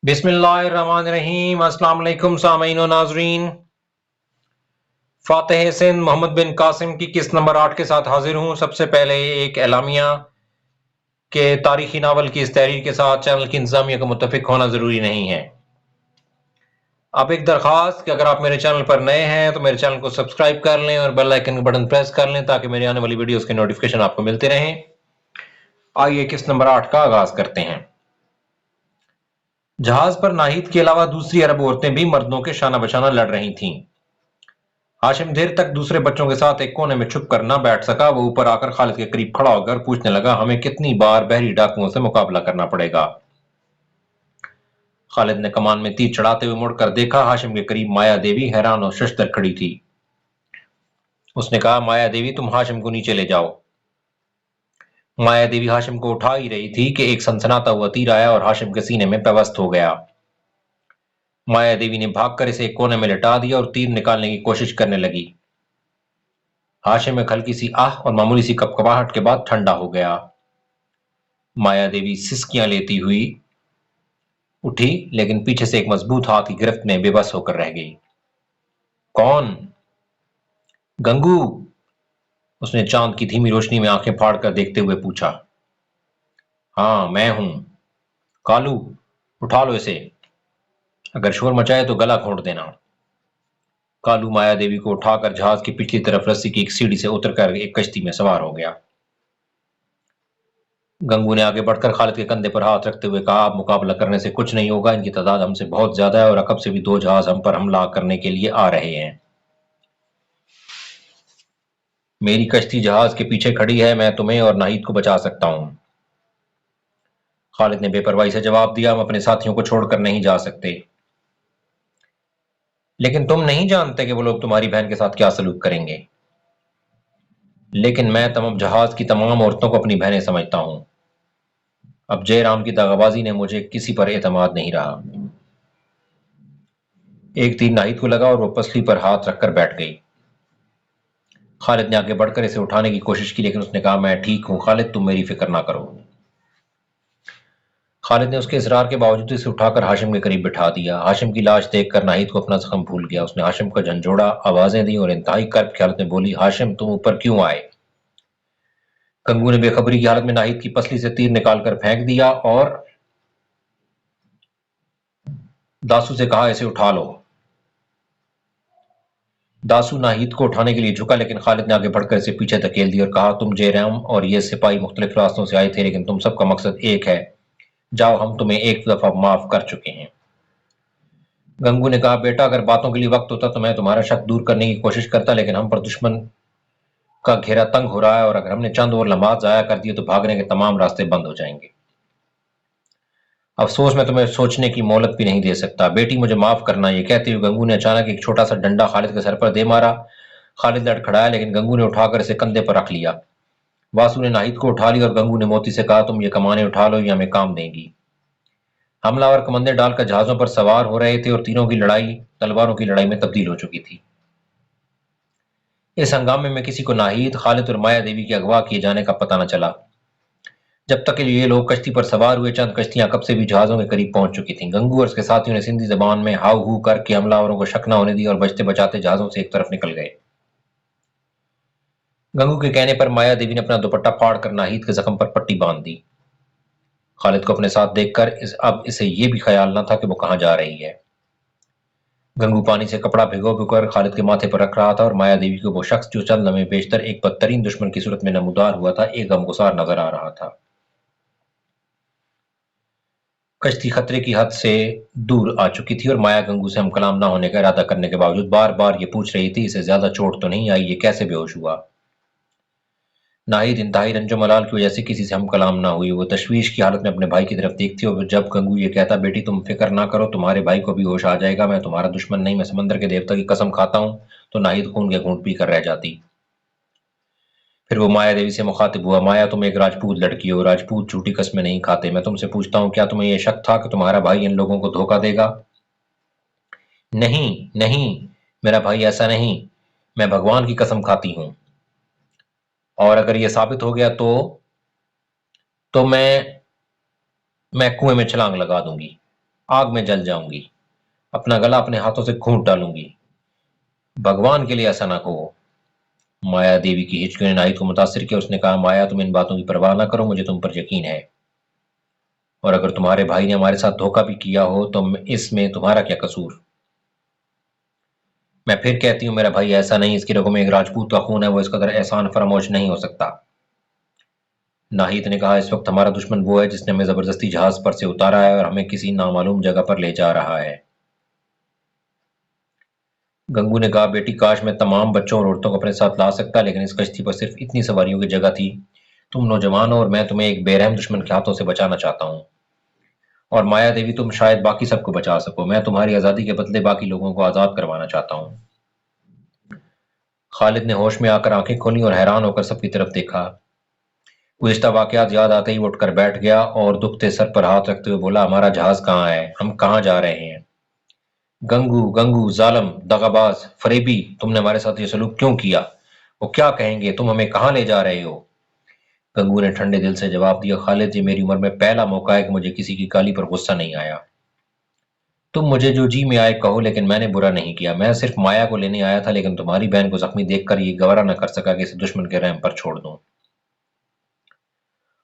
बिस्मिल्लाहिर्रहमानिर्रहीम। अस्सलाम वालेकुम सामीन व नाजरीन। फातिह सिंध मोहम्मद बिन कासिम की किस्त नंबर 8 के साथ हाजिर हूँ। सबसे पहले एक एलामिया के तारीखी नावल की इस तहरीर के साथ चैनल की इंतजामिया का मुत्तफिक होना ज़रूरी नहीं है। अब एक दरख्वास्त कि अगर आप मेरे चैनल पर नए हैं तो मेरे चैनल को सब्सक्राइब कर लें और बेल आइकन का बटन प्रेस कर लें ताकि मेरी आने वाली वीडियोस के नोटिफिकेशन आपको मिलते रहें। आइए किस्त नंबर 8 का आगाज करते हैं। जहाज पर नाहिद के अलावा दूसरी अरब औरतें भी मर्दों के शाना बशाना लड़ रही थीं। हाशिम देर तक दूसरे बच्चों के साथ एक कोने में छुप कर न बैठ सका। वो ऊपर आकर खालिद के करीब खड़ा होकर पूछने लगा, हमें कितनी बार बहरी डाकुओं से मुकाबला करना पड़ेगा? खालिद ने कमान में तीर चढ़ाते हुए मुड़कर देखा। हाशिम के करीब माया देवी हैरान और शशदर खड़ी थी। उसने कहा, माया देवी, तुम हाशिम को नीचे ले जाओ। माया देवी हाशिम को उठा ही रही थी कि एक सनसनाता हुआ तीर आया और हाशिम के सीने में पेवस्त हो गया। माया देवी ने भागकर इसे एक कोने में लिटा दिया और तीर निकालने की कोशिश करने लगी। हाशिम एक हल्की सी आह और मामूली सी कपकपाहट के बाद ठंडा हो गया। माया देवी सिसकियां लेती हुई उठी, लेकिन पीछे से एक मजबूत हाथ की गिरफ्त में बेबस होकर रह गई। कौन? गंगू? उसने चांद की धीमी रोशनी में आंखें फाड़कर देखते हुए पूछा। हाँ, मैं हूं। कालू, उठा लो इसे। अगर शोर मचाए तो गला घोंट देना। कालू माया देवी को उठाकर जहाज की पिछली तरफ रस्सी की एक सीढ़ी से उतरकर एक कश्ती में सवार हो गया। गंगू ने आगे बढ़कर खालिद के कंधे पर हाथ रखते हुए कहा, अब मुकाबला करने से कुछ नहीं होगा। इनकी तादाद हमसे बहुत ज्यादा है और अकब से भी 2 जहाज हम पर हमला करने के लिए आ रहे हैं। मेरी कश्ती जहाज के पीछे खड़ी है। मैं तुम्हें और नाहिद को बचा सकता हूं। खालिद ने बेपरवाही से जवाब दिया, हम अपने साथियों को छोड़कर नहीं जा सकते। लेकिन तुम नहीं जानते कि वो लोग तुम्हारी बहन के साथ क्या सलूक करेंगे। लेकिन मैं तमाम जहाज की तमाम औरतों को अपनी बहनें समझता हूं। अब जयराम की दगाबाजी ने मुझे किसी पर एतमाद नहीं रहा। एक तीर नाहिद को लगा और वो पसली पर हाथ रखकर बैठ गई। खालिद ने आगे बढ़कर इसे उठाने की कोशिश की, लेकिन उसने कहा, मैं ठीक हूं खालिद, तुम मेरी फिक्र ना करो। खालिद ने उसके इसरार के बावजूद इसे उठाकर हाशिम के करीब बिठा दिया। हाशिम की लाश देखकर नाहिद को अपना जख्म भूल गया। उसने हाशिम को झंझोड़ा, आवाजें दी और इंतहाई कर्ब की हालत में बोली, हाशिम, तुम ऊपर क्यों आए? गंगू ने बेखबरी की हालत में नाहिद की पसली से तीर निकालकर फेंक दिया और दासू से कहा, इसे उठा लो। दासू नाहिद को उठाने के लिए झुका, लेकिन खालिद ने आगे बढ़कर इसे पीछे धकेल दिया और कहा, तुम जयराम और ये सिपाही मुख्तलिफ रास्तों से आए थे, लेकिन तुम सबका मकसद एक है। जाओ, हम तुम्हें एक दफा माफ कर चुके हैं। गंगू ने कहा, बेटा, अगर बातों के लिए वक्त होता तो मैं तुम्हारा शक दूर करने की कोशिश करता, लेकिन हम पर दुश्मन का घेरा तंग हो रहा है और अगर हमने चंद और लम्हात जाया कर दिए तो भागने के तमाम रास्ते बंद हो जाएंगे। अफसोस, मैं तुम्हें सोचने की मोहलत भी नहीं दे सकता। बेटी, मुझे माफ करना। ये कहते हुए गंगू ने अचानक एक छोटा सा डंडा खालिद के सर पर दे मारा। खालिद लड़खड़ाया, लेकिन गंगू ने उठाकर इसे कंधे पर रख लिया। वासु ने नाहिद को उठा लिया और गंगू ने मोती से कहा, तुम ये कमाने उठा लो, ये हमें काम देंगी। हमलावर कमंदे डालकर जहाजों पर सवार हो रहे थे और तीरों की लड़ाई तलवारों की लड़ाई में तब्दील हो चुकी थी। इस हंगामे में किसी को नाहिद, खालिद और माया देवी के अगवा किए जाने का पता न चला। जब तक ये लोग कश्ती पर सवार हुए, चंद कश्तियां कब से भी जहाजों के करीब पहुंच चुकी थीं। गंगू और उसके साथियों ने सिंधी जबान में हाउ हू करके हमलावरों को शक न होने दिया और बचते बचाते जहाजों से एक तरफ निकल गए। गंगू के कहने पर माया देवी ने अपना दुपट्टा फाड़ कर नाहिद के जख्म पर पट्टी बांध दी। खालिद को अपने साथ देखकर अब इसे ये भी ख्याल न था कि वो कहां जा रही है। गंगू पानी से कपड़ा भिगो खालिद के माथे पर रख रहा था और माया देवी को वो शख्स जो चंद लम्हे बेशतर एक बदतरीन दुश्मन की सूरत में नमूदार हुआ था, एक गमगुसार नजर आ रहा था। कश्ती खतरे की हद से दूर आ चुकी थी और माया गंगू से हम कलाम ना होने का इरादा करने के बावजूद बार बार ये पूछ रही थी, इसे ज्यादा चोट तो नहीं आई? ये कैसे बेहोश हुआ? नाहिद इंतहाई रंजो मलाल की वजह से किसी से हम कलाम ना हुई। वो तशवीश की हालत में अपने भाई की तरफ देखती और जब गंगू ये कहता, बेटी, तुम फिक्र ना करो, तुम्हारे भाई को भी होश आ जाएगा, मैं तुम्हारा दुश्मन नहीं, मैं समंदर के देवता की कसम खाता हूं, तो नाहिद खून के घूंट पी कर रह जाती। फिर वो माया देवी से मुखातिब हुआ, माया, तुम एक राजपूत लड़की हो। राजपूत झूठी कस्में नहीं खाते। मैं तुमसे पूछता हूँ, क्या तुम्हें यह शक था कि तुम्हारा भाई इन लोगों को धोखा देगा? नहीं, नहीं, मेरा भाई ऐसा नहीं। मैं भगवान की कसम खाती हूं। और अगर यह साबित हो गया तो मैं कुएं में छलांग लगा दूंगी। आग में जल जाऊंगी, अपना गला अपने हाथों से घूंट डालूंगी। भगवान के लिए ऐसा ना कहो। माया देवी की हिचकियों ने नाहिद को मुतासिर किया। उसने कहा, माया, तुम इन बातों की परवाह ना करो, मुझे तुम पर यकीन है। और अगर तुम्हारे भाई ने हमारे साथ धोखा भी किया हो तो इसमें तुम्हारा क्या कसूर? मैं फिर कहती हूँ, मेरा भाई ऐसा नहीं, इसकी रगों में एक राजपूत का खून है, वो इस कदर एहसान फरामोश नहीं हो सकता। नाहिद ने कहा, इस वक्त हमारा दुश्मन वो है जिसने हमें जबरदस्ती जहाज पर से उतारा है और हमें किसी नामालूम जगह पर ले जा रहा है। गंगू ने कहा, बेटी, काश मैं तमाम बच्चों और औरतों को अपने साथ ला सकता, लेकिन इस कश्ती पर सिर्फ इतनी सवारियों की जगह थी। तुम नौजवान हो और मैं तुम्हें एक बेरहम दुश्मन के हाथों से बचाना चाहता हूँ। और माया देवी, तुम शायद बाकी सबको बचा सको। मैं तुम्हारी आज़ादी के बदले बाकी लोगों को आज़ाद करवाना चाहता हूँ। खालिद ने होश में आकर आंखें खोली और हैरान होकर सबकी तरफ देखा। गुज़िश्ता वाक़यात याद आते ही वो उठकर बैठ गया और दुखते सर पर हाथ रखते हुए बोला, हमारा जहाज़ कहाँ है? हम कहाँ जा रहे हैं? गंगू, गंगू, ज़ालिम, दगाबाज, फरेबी, तुमने हमारे साथ ये सलूक क्यों किया? वो क्या कहेंगे? तुम हमें कहाँ ले जा रहे हो? गंगू ने ठंडे दिल से जवाब दिया, खालिद, ये मेरी उम्र में पहला मौका है कि मुझे किसी की गाली पर गुस्सा नहीं आया। तुम मुझे जो जी में आए कहो, लेकिन मैंने बुरा नहीं किया। मैं सिर्फ माया को लेने आया था, लेकिन तुम्हारी बहन को जख्मी देखकर ये गवारा न कर सका कि इसे दुश्मन के रहम पर छोड़ दूं।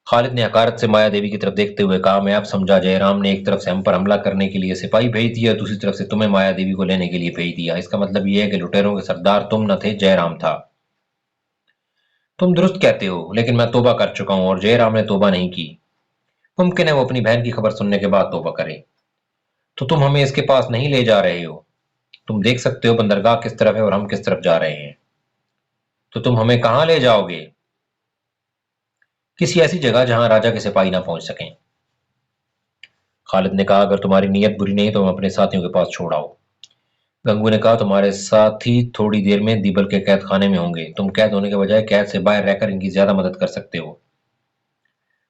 खालिद ने हकारत से माया देवी की तरफ देखते हुए कहा, मैं अब समझा, जयराम ने एक तरफ से हम पर हमला करने के लिए सिपाही भेज दिया और दूसरी तरफ से तुम्हें माया देवी को लेने के लिए भेज दिया। इसका मतलब यह है कि लुटेरों के सरदार तुम न थे, जयराम था। तुम दुरुस्त कहते हो, लेकिन मैं तौबा कर चुका हूं और जयराम ने तौबा नहीं की। मुमकिन है वो अपनी बहन की खबर सुनने के बाद तौबा करे। तो तुम हमें इसके पास नहीं ले जा रहे हो। तुम देख सकते हो बंदरगाह किस तरफ है और हम किस तरफ जा रहे हैं। तो तुम हमें कहाँ ले जाओगे? किसी ऐसी जगह जहां राजा के सिपाही ना पहुंच सकें। खालिद ने कहा, अगर तुम्हारी नीयत बुरी नहीं तो हम अपने साथियों के पास छोड़ आओ। गंगू ने कहा, तुम्हारे साथी थोड़ी देर में दीबल के कैद खाने में होंगे। तुम कैद होने के बजाय कैद से बाहर रहकर इनकी ज्यादा मदद कर सकते हो।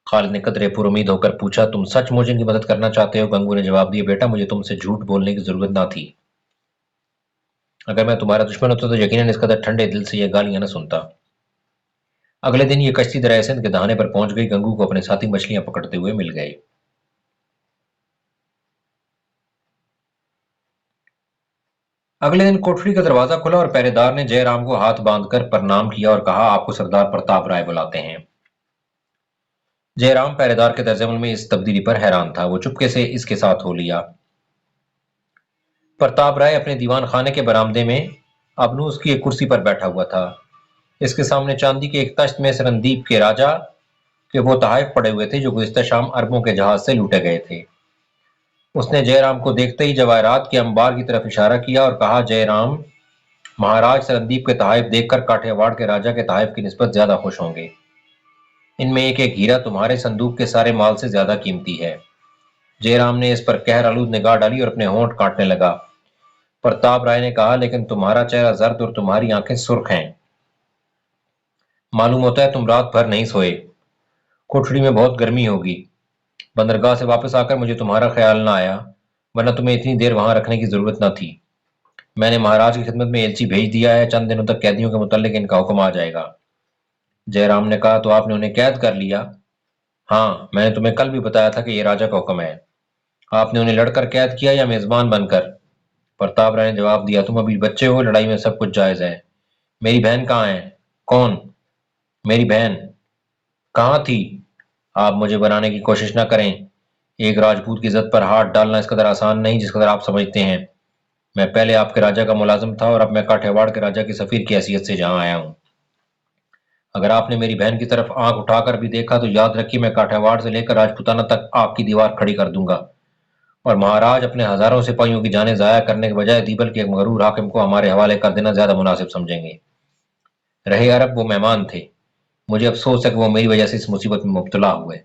खालिद ने कतरे पुरुमीद होकर पूछा, तुम सचमुच इनकी मदद करना चाहते हो? गंगू ने जवाब दिया, बेटा, मुझे तुमसे झूठ बोलने की जरूरत ना थी। अगर मैं तुम्हारा दुश्मन होता तो यकीनन इस कदर ठंडे दिल से ये गालियां न सुनता। अगले दिन ये कश्ती दरिया सिंध के दहाने पर पहुंच गई। गंगू को अपने साथी मछलियां पकड़ते हुए मिल गए। अगले दिन कोठरी का दरवाजा खुला और पहरेदार ने जयराम को हाथ बांधकर प्रणाम किया और कहा, आपको सरदार प्रताप राय बुलाते हैं। जयराम पहरेदार के तर्जमल में इस तब्दीली पर हैरान था। वो चुपके से इसके साथ हो लिया। प्रताप राय अपने दीवान खाने के बरामदे में अबनूस की एक कुर्सी पर बैठा हुआ था। इसके सामने चांदी के एक तख्त में सरनदीप के राजा के वो तहाइफ पड़े हुए थे जो गुज़िश्ता शाम अरबों के जहाज से लूटे गए थे। उसने जयराम को देखते ही जवाहरात के अंबार की तरफ इशारा किया और कहा, जयराम, महाराज सरनदीप के तहाइफ देखकर काठियावाड़ के राजा के तहाइफ की निस्बत ज्यादा खुश होंगे। इनमें एक एक हीरा तुम्हारे संदूक के सारे माल से ज्यादा कीमती है। जयराम ने इस पर कहर आलूद निगाह डाली और अपने होंठ काटने लगा। प्रताप राय ने कहा, लेकिन तुम्हारा चेहरा जर्द और तुम्हारी आंखें सुर्ख हैं। मालूम होता है तुम रात भर नहीं सोए। कोठड़ी में बहुत गर्मी होगी। बंदरगाह से वापस आकर मुझे तुम्हारा ख्याल ना आया, वरना तुम्हें इतनी देर वहां रखने की जरूरत न थी। मैंने महाराज की खिदमत में एलची भेज दिया है। चंद दिनों तक कैदियों के मुतल्लिक इनका हुक्म आ जाएगा। जयराम ने कहा, तो आपने उन्हें कैद कर लिया? हाँ, मैंने तुम्हें कल भी बताया था कि यह राजा का हुक्म है। आपने उन्हें लड़कर कैद किया या मेजबान बनकर? प्रताप राय ने जवाब दिया, तुम अभी बच्चे हो, लड़ाई में सब कुछ जायज है। मेरी बहन कहाँ है? कौन? मेरी बहन कहाँ थी? आप मुझे बनाने की कोशिश न करें। एक राजपूत की इज्जत पर हाथ डालना इस कदर आसान नहीं जिस कदर आप समझते हैं। मैं पहले आपके राजा का मुलाजिम था और अब मैं काठियावाड़ के राजा की सफीर की हैसियत से जहां आया हूं। अगर आपने मेरी बहन की तरफ आंख उठाकर भी देखा तो याद रखिए, मैं काठियावाड़ से लेकर राजपूताना तक आपकी दीवार खड़ी कर दूंगा। और महाराज अपने हजारों सिपाहियों की जानें जाया करने के बजाय दीबल के एक मगरूर हाकिम को हमारे हवाले कर देना ज्यादा मुनासिब समझेंगे। रहे अरब, वो मेहमान थे। मुझे अफसोस है कि वो मेरी वजह से इस मुसीबत में मुब्तला हुए।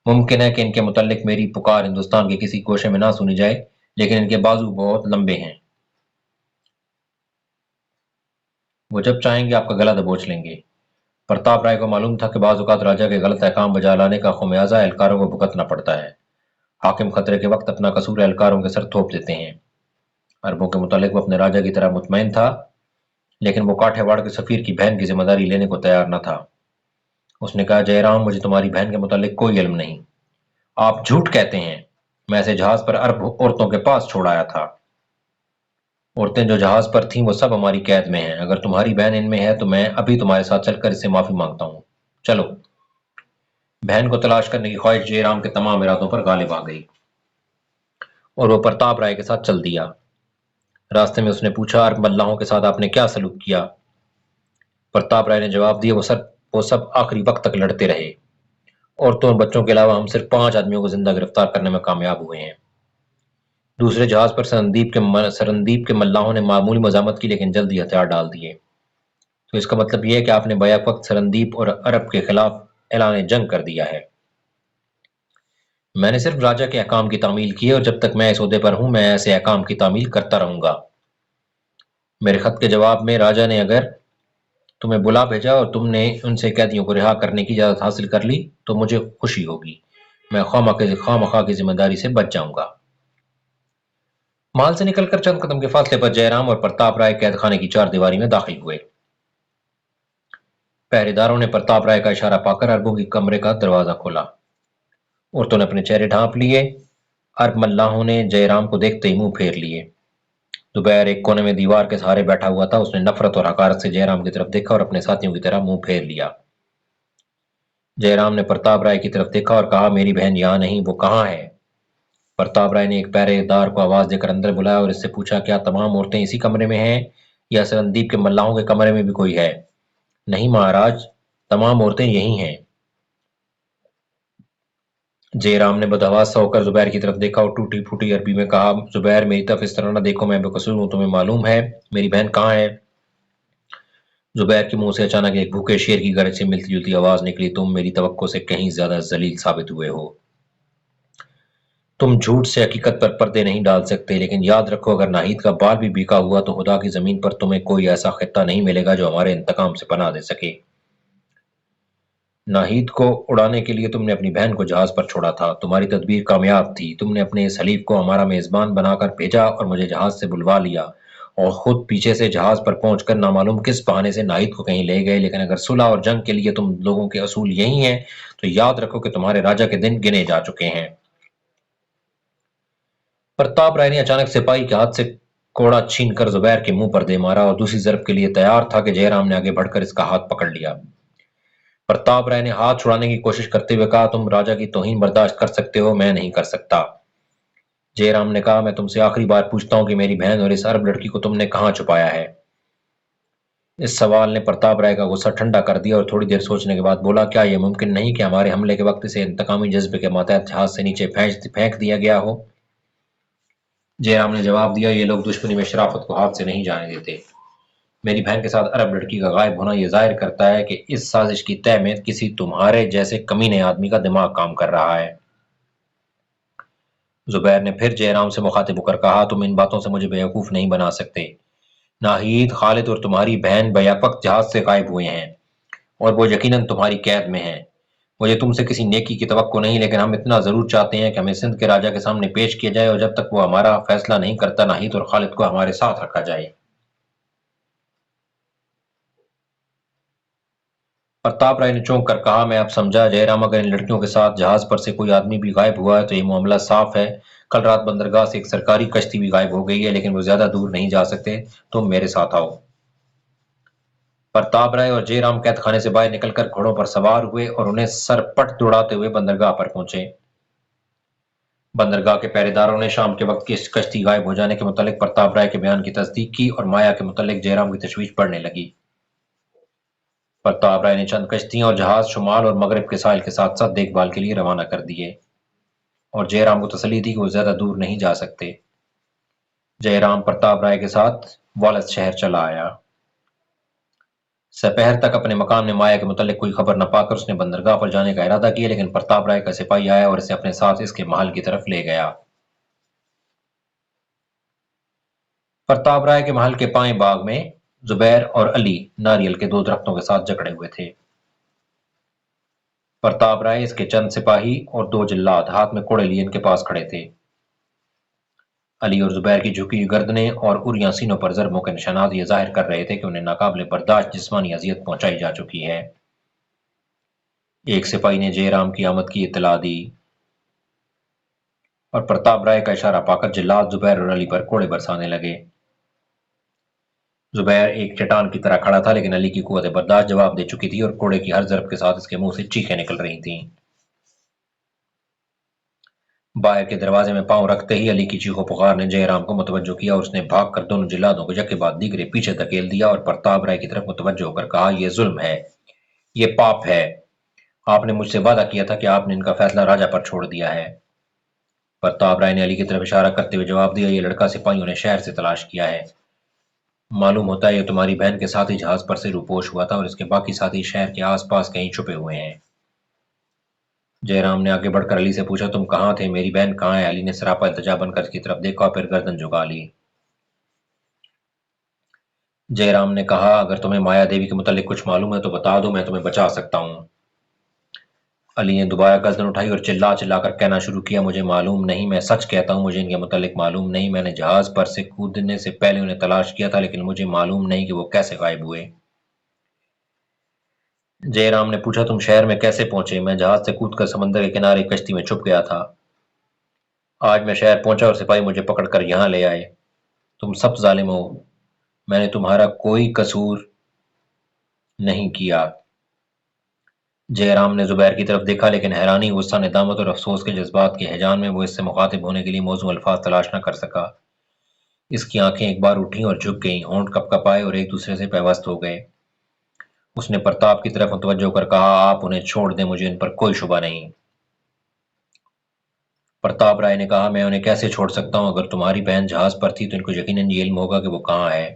मुमकिन है कि इनके मुतल्लिक मेरी पुकार हिंदुस्तान के किसी गोशे में ना सुनी जाए, लेकिन इनके बाजू बहुत लंबे हैं। वो जब चाहेंगे आपका गला दबोच लेंगे। प्रताप राय को मालूम था कि बाज़ औक़ात राजा के गलत अहकाम बजा लाने का खुमियाजा एहलकारों को भुगतना पड़ता है। हाकिम खतरे के वक्त अपना कसूर एहलकारों के सर थोप देते हैं। अरबों के मुतालिक वो अपने राजा की तरह मुतमईन था, लेकिन वो काठियावाड़ के सफीर की बहन की जिम्मेदारी लेने को तैयार न था। उसने कहा, जयराम, मुझे तुम्हारी बहन के मुतालिक कोई इल्म नहीं। आप झूठ कहते हैं। मैं इसे जहाज पर अरब औरतों के पास छोड़ आया था। औरतें जो जहाज पर थीं वो सब हमारी कैद में हैं। अगर तुम्हारी बहन इनमें है तो मैं अभी तुम्हारे साथ चलकर इससे माफी मांगता हूँ। चलो। बहन को तलाश करने की ख्वाहिश जयराम के तमाम इरादों पर गालिब आ गई और वो प्रताप राय के साथ चल दिया। रास्ते में उसने पूछा, अरब मल्लाहों के साथ आपने क्या सलूक किया? प्रताप राय ने जवाब दिया, वो सब आखिरी वक्त तक लड़ते रहे। औरतों और बच्चों के अलावा हम सिर्फ 5 आदमियों को जिंदा गिरफ्तार करने में कामयाब हुए हैं। दूसरे जहाज पर सरनदीप के मल्लाहों ने मामूली मजामत की, लेकिन जल्द ही हथियार डाल दिए। तो इसका मतलब यह है कि आपने बैक वक्त सरनदीप और अरब के खिलाफ ऐलान जंग कर दिया है। मैंने सिर्फ राजा के अहकाम की तामील की है और जब तक मैं इस ओहदे पर हूं मैं ऐसे अहकाम की तामील करता रहूंगा। मेरे खत के जवाब में राजा ने अगर तुम्हें बुला भेजा और तुमने उनसे कैदियों को रिहा करने की इजाजत हासिल कर ली तो मुझे खुशी होगी। मैं खामखा की जिम्मेदारी से बच जाऊंगा। महल से निकलकर चंद कदम के फासले पर जयराम और प्रताप राय कैद खाने की चार दीवारी में दाखिल हुए। पहरेदारों ने प्रताप राय का इशारा पाकर अरबों की कमरे का दरवाजा खोला। औरतों ने अपने चेहरे ढांप लिए। अरब मल्लाहों ने जयराम को देखते ही मुंह फेर लिए। जुबैर एक कोने में दीवार के सहारे बैठा हुआ था। उसने नफरत और हकारत से जयराम की तरफ देखा और अपने साथियों की तरह मुंह फेर लिया। जयराम ने प्रताप राय की तरफ देखा और कहा, मेरी बहन यहाँ नहीं, वो कहाँ है? प्रताप राय ने एक पहरेदार को आवाज देकर अंदर बुलाया और इससे पूछा, क्या तमाम औरतें इसी कमरे में हैं या सरनदीप के मल्लाहों के कमरे में भी कोई है? नहीं महाराज, तमाम औरतें यही हैं। जयराम ने बदहवास सा होकर जुबैर की तरफ देखा और टूटी फूटी अरबी में कहा, जुबैर मेरी तरफ इस तरह न देखो, मैं बेकसूर हूं, तुम्हें मालूम है मेरी बहन कहाँ है? जुबैर के मुंह से अचानक एक भूखे शेर की गरज से मिलती जुलती आवाज निकली, तुम मेरी तवक्को से कहीं ज्यादा जलील साबित हुए हो। तुम झूठ से हकीकत पर पर्दे नहीं डाल सकते, लेकिन याद रखो अगर नाहिद का बाल भी बिका हुआ तो खुदा की जमीन पर तुम्हें कोई ऐसा खित्ता नहीं मिलेगा जो हमारे इंतकाम से पनाह दे सके। नाहिद को उड़ाने के लिए तुमने अपनी बहन को जहाज पर छोड़ा था। तुम्हारी तदबीर कामयाब थी। तुमने अपने इस हलीफ को हमारा मेजबान बनाकर भेजा और मुझे जहाज से बुलवा लिया और खुद पीछे से जहाज पर पहुंचकर नामालूम किस बहाने से नाहिद को कहीं ले गए। लेकिन अगर सुलह और जंग के लिए तुम लोगों के असूल यही हैं तो याद रखो कि तुम्हारे राजा के दिन गिने जा चुके हैं। प्रताप राय ने अचानक सिपाही के हाथ से कोड़ा छीनकर जुबैर के मुंह पर दे मारा और दूसरी जरब के लिए तैयार था कि जयराम ने आगे बढ़कर इसका हाथ पकड़ लिया। प्रताप राय ने हाथ छुड़ाने की कोशिश करते हुए कहा, तुम राजा की तौहीन बर्दाश्त कर सकते हो, मैं नहीं कर सकता। जयराम ने कहा, मैं तुमसे आखिरी बार पूछता हूं कि मेरी बहन और इस अरब लड़की को तुमने कहां छुपाया है? इस सवाल ने प्रताप राय का गुस्सा ठंडा कर दिया और थोड़ी देर सोचने के बाद बोला, क्या यह मुमकिन नहीं कि हमारे हमले के वक्त इसे इंतकामी जज्बे के मातहत जहाज से नीचे फेंक दिया गया हो? जयराम ने जवाब दिया, ये लोग दुश्मनी में शराफत को हाथ से नहीं जाने देते। मेरी बहन के साथ अरब लड़की का गायब होना यह जाहिर करता है कि इस साजिश की तह में किसी तुम्हारे जैसे कमीने आदमी का दिमाग काम कर रहा है। जुबैर ने फिर जयराम से मुखातिब होकर कहा, तुम इन बातों से मुझे बेवकूफ नहीं बना सकते। नाहिद, खालिद और तुम्हारी बहन बैक जहाज से गायब हुए हैं और वो यकीनन तुम्हारी कैद में हैं। मुझे तुमसे किसी नेकी की तवक्को नहीं, लेकिन हम इतना जरूर चाहते हैं कि हमें सिंध के राजा के सामने पेश किया जाए और जब तक वो हमारा फैसला नहीं करता नाहिद और खालिद को हमारे साथ रखा जाए। प्रताप राय ने चौंक कर कहा, मैं अब समझा जयराम, अगर इन लड़कियों के साथ जहाज पर से कोई आदमी भी गायब हुआ है तो ये मामला साफ है। कल रात बंदरगाह से एक सरकारी कश्ती भी गायब हो गई है, लेकिन वो ज्यादा दूर नहीं जा सकते। तुम मेरे साथ आओ। प्रताप राय और जयराम कैद खाने से बाहर निकलकर घोड़ों पर सवार हुए और उन्हें सरपट दौड़ाते हुए बंदरगाह पर पहुंचे। बंदरगाह के पहरेदारों ने शाम के वक्त की कश्ती गायब हो जाने के मुतालिक प्रताप राय के बयान की तस्दीक की और माया के मुतालिक जयराम की तशवीश बढ़ने लगी। प्रताप राय ने चंद कश्तियां और जहाज शुमाल और मगरब के साहिल के साथ साथ देखभाल के लिए रवाना कर दिए और जयराम को तसल्ली थी कि वो ज्यादा दूर नहीं जा सकते। जयराम प्रताप राय के साथ वालद शहर चला आया। सपहर तक अपने मकान में माया के मुतालिक कोई खबर न पाकर उसने बंदरगाह पर जाने का इरादा किया, लेकिन प्रताप राय का सिपाही आया और इसे अपने साथ इसके महल की तरफ ले गया। प्रताप राय के महल के पाएं बाग में जुबैर और अली नारियल के 2 दरख्तों के साथ जकड़े हुए थे। प्रताप राय, इसके चंद सिपाही और 2 जिल्लात हाथ में कोड़े लिए इनके पास खड़े थे। अली और जुबैर की झुकी हुई गर्दनें और उरियां सीनों पर जरबों के निशानात ये जाहिर कर रहे थे कि उन्हें नाकाबिले बर्दाश्त जिस्मानी अजियत पहुंचाई जा चुकी है। एक सिपाही ने जयराम की आमद की इत्तला दी। और प्रताप राय का इशारा पाकर जिल्लात जुबैर और अली पर कोड़े बरसाने लगे। जुबैर एक चट्टान की तरह खड़ा था, लेकिन अली की कुव्वत बर्दाश्त जवाब दे चुकी थी और कोड़े की हर ज़रब के साथ इसके मुंह से चीखें निकल रही थीं। बाहर के दरवाजे में पांव रखते ही अली की चीखों पुकार ने जयराम को मुतवज्जो किया और उसने भागकर दोनों जिल्लादों को यके बाद दीगरे पीछे धकेल दिया और प्रताप राय की तरफ मुतवज्जो होकर कहा, यह जुल्म है, ये पाप है। आपने मुझसे वादा किया था कि आपने इनका फैसला राजा पर छोड़ दिया है। प्रताप राय ने अली की तरफ इशारा करते हुए जवाब दिया, ये लड़का सिपाहियों ने शहर से तलाश किया है। मालूम होता है ये तुम्हारी बहन के साथ ही जहाज पर से रूपोश हुआ था और इसके बाकी साथी शहर के आसपास कहीं छुपे हुए हैं। जयराम ने आगे बढ़कर अली से पूछा, तुम कहाँ थे, मेरी बहन कहाँ है? अली ने सरापा इल्तजा बनकर इसकी तरफ देखा और फिर गर्दन झुका ली। जयराम ने कहा, अगर तुम्हें माया देवी के मुतालिक कुछ मालूम है तो बता दो, मैं तुम्हें बचा सकता हूँ। अली ने दोबारा गर्दन उठाई और चिल्ला चिल्लाकर कहना शुरू किया, मुझे मालूम नहीं, मैं सच कहता हूँ, मुझे इनके मुतालिक मालूम नहीं। मैंने जहाज पर से कूदने से पहले उन्हें तलाश किया था, लेकिन मुझे मालूम नहीं कि वो कैसे गायब हुए। जयराम ने पूछा, तुम शहर में कैसे पहुंचे? मैं जहाज से कूदकर समंदर के किनारे कश्ती में छुप गया था। आज मैं शहर पहुंचा और सिपाही मुझे पकड़कर यहाँ ले आए। तुम सब जालिम हो, मैंने तुम्हारा कोई कसूर नहीं किया। जयराम ने जुबैर की तरफ देखा, लेकिन हैरानी, गुस्सा, नेदामत और अफसोस के जज्बात के हैजान में वो इससे मुखातिब होने के लिए मौजूद अल्फाज तलाश न कर सका। इसकी आंखें एक बार उठी और झुक गईं, होंठ कपकपाए और एक दूसरे से पैवस्त हो गए। उसने प्रताप की तरफ मुतवज्जो होकर कहा, आप उन्हें छोड़ दें, मुझे इन पर कोई शुबा नहीं। प्रताप राय ने कहा, मैं उन्हें कैसे छोड़ सकता हूँ? अगर तुम्हारी बहन जहाज पर थी तो इनको यकीनन ये इल्म होगा कि वो कहाँ है।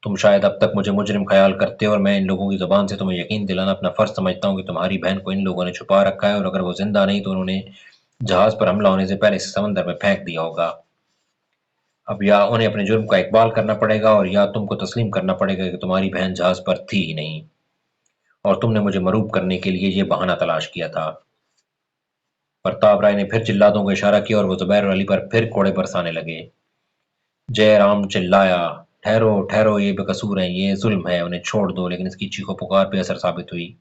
तुम शायद अब तक मुझे मुजरिम ख्याल करते हो और मैं इन लोगों की ज़ुबान से तुम्हें यकीन दिलाना अपना फ़र्ज़ समझता हूँ कि तुम्हारी बहन को इन लोगों ने छुपा रखा है और अगर वो ज़िंदा नहीं तो उन्होंने जहाज़ पर हमला होने से पहले इसे समंदर में फेंक दिया होगा। अब या उन्हें अपने जुर्म का इकबाल करना पड़ेगा और या तुमको तस्लीम करना पड़ेगा कि तुम्हारी बहन जहाज़ पर थी ही नहीं और तुमने मुझे मरूब करने के लिए ये बहाना तलाश किया था। प्रताप राय ने फिर जिल्लादों को इशारा किया और वो जुबैर और अली पर फिर कोड़े बरसाने लगे। जयराम चिल्लाया, ठहरो ठहरो, ये बेकसूर हैं, ये जुल्म है, उन्हें छोड़ दो, लेकिन इसकी चीखों पुकार बेअसर साबित हुई।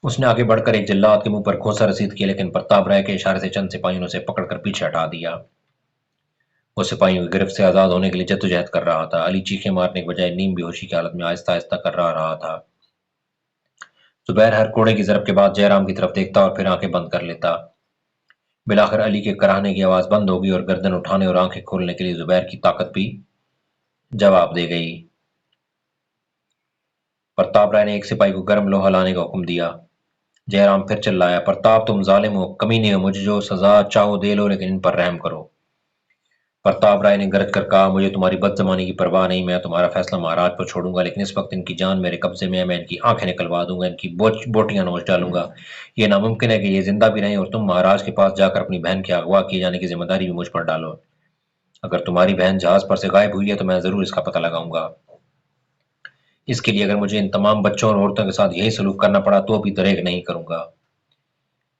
उसने आगे बढ़कर एक जिल्लाद के मुंह पर घोंसा रसीद किया, लेकिन प्रताप राय के इशारे से चंद सिपाहियों ने उसे पकड़कर पीछे हटा दिया। वो सिपाहियों की गिरफ्त से आजाद होने के लिए जद्दोजहद कर रहा था। अली चीखें मारने के बजाय नीम बेहोशी की हालत में आहिस्ता आहिस्ता कर रहा था। जुबैर हर कोड़े की जरब के बाद जयराम की तरफ देखता और फिर आंखें बंद कर लेता। बिलाखिर अली के कराहने की आवाज बंद हो गई और गर्दन उठाने और आंखें खोलने के लिए जुबैर की ताकत भी जवाब दे गई। प्रताप राय ने एक सिपाही को गर्म लोहा लाने का हुक्म दिया। जयराम फिर चिल्लाया, प्रताप तुम जालिम हो, कमीने हो, मुझे जो सजा चाहो दे लो, लेकिन इन पर रहम करो। प्रताप राय ने गरज कर कहा, मुझे तुम्हारी बदजमानी की परवाह नहीं, मैं तुम्हारा फैसला महाराज पर छोड़ूंगा, लेकिन इस वक्त इनकी जान मेरे कब्जे में है, मैं इनकी आंखें निकलवा दूंगा, इनकी बोटियां नोच डालूंगा। ये नामुमकिन है कि ये जिंदा भी रहें और तुम महाराज के पास जाकर अपनी बहन के अगवा किए जाने की जिम्मेदारी भी मुझ पर डालो। अगर तुम्हारी बहन जहाज पर से गायब हुई है तो मैं जरूर इसका पता लगाऊंगा। इसके लिए अगर मुझे इन तमाम बच्चों और औरतों के साथ यही सलूक करना पड़ा तो भी दरेग नहीं करूंगा।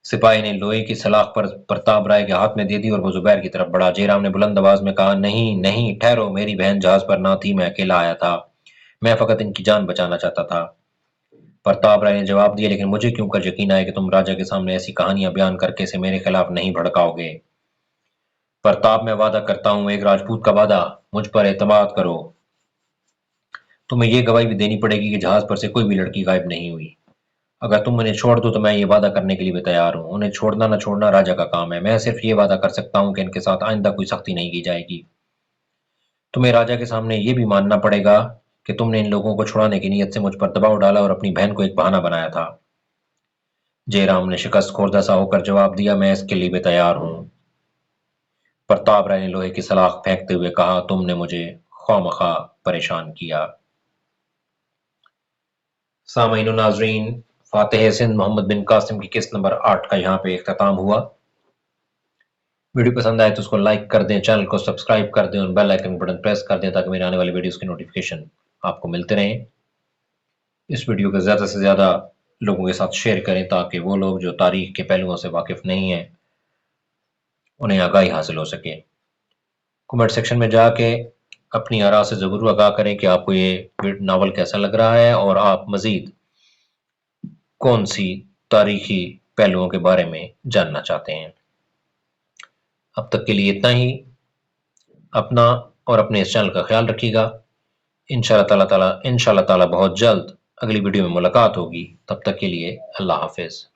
सिपाही ने लोहे की सलाख पर प्रताप राय के हाथ में दे दी और वो जुबैर की तरफ बढ़ा। जयराम ने बुलंद आवाज में कहा, नहीं नहीं, ठहरो, मेरी बहन जहाज पर ना थी, मैं अकेला आया था, मैं फकत इनकी जान बचाना चाहता था। प्रताप राय ने जवाब दिया, लेकिन मुझे क्यों कर यकीन आया कि तुम राजा के सामने ऐसी कहानियां बयान करके इसे मेरे खिलाफ नहीं भड़काओगे। प्रताप, मैं वादा करता हूं, एक राजपूत का वादा, मुझ पर एतमाद करो। तुम्हें ये गवाही भी देनी पड़ेगी कि जहाज पर से कोई भी लड़की गायब नहीं हुई। अगर तुम उन्हें छोड़ दो तो मैं ये वादा करने के लिए भी तैयार हूँ। उन्हें छोड़ना न छोड़ना राजा का काम है। मैं सिर्फ ये वादा कर सकता हूँ कि इनके साथ आइंदा कोई सख्ती नहीं की जाएगी। तुम्हें राजा के सामने ये भी मानना पड़ेगा कि तुमने इन लोगों को छुड़ाने की नीयत से मुझ पर दबाव डाला और अपनी बहन को एक बहाना बनाया था। जयराम ने शिकस्त खोरदा सा होकर जवाब दिया, मैं इसके लिए भी तैयार हूँ। प्रताप राय ने लोहे की सलाख फेंकते हुए कहा, तुमने मुझे ख्वामखा परेशान किया। सामीन नाजरीन, फातेह सिंध मोहम्मद बिन कासिम की किस्त नंबर 8 का यहाँ पे इख्तिताम हुआ। वीडियो पसंद आए तो उसको लाइक कर दें, चैनल को सब्सक्राइब कर दें और बेल आइकन बटन प्रेस कर दें ताकि मेरे आने वाली वीडियोस की नोटिफिकेशन आपको मिलते रहें। इस वीडियो को ज़्यादा से ज़्यादा लोगों के साथ शेयर करें ताकि वो लोग जो तारीख के पहलुओं से वाकिफ़ नहीं हैं उन्हें आगाही हासिल हो सके। कमेंट सेक्शन में जाके अपनी आरा से ज़रूर आगाह करें कि आपको ये नावल कैसा लग रहा है और आप मज़ीद कौन सी तारीखी पहलुओं के बारे में जानना चाहते हैं। अब तक के लिए इतना ही। अपना और अपने इस चैनल का ख्याल रखिएगा। इंशाल्लाह ताला बहुत जल्द अगली वीडियो में मुलाकात होगी। तब तक के लिए अल्लाह हाफिज।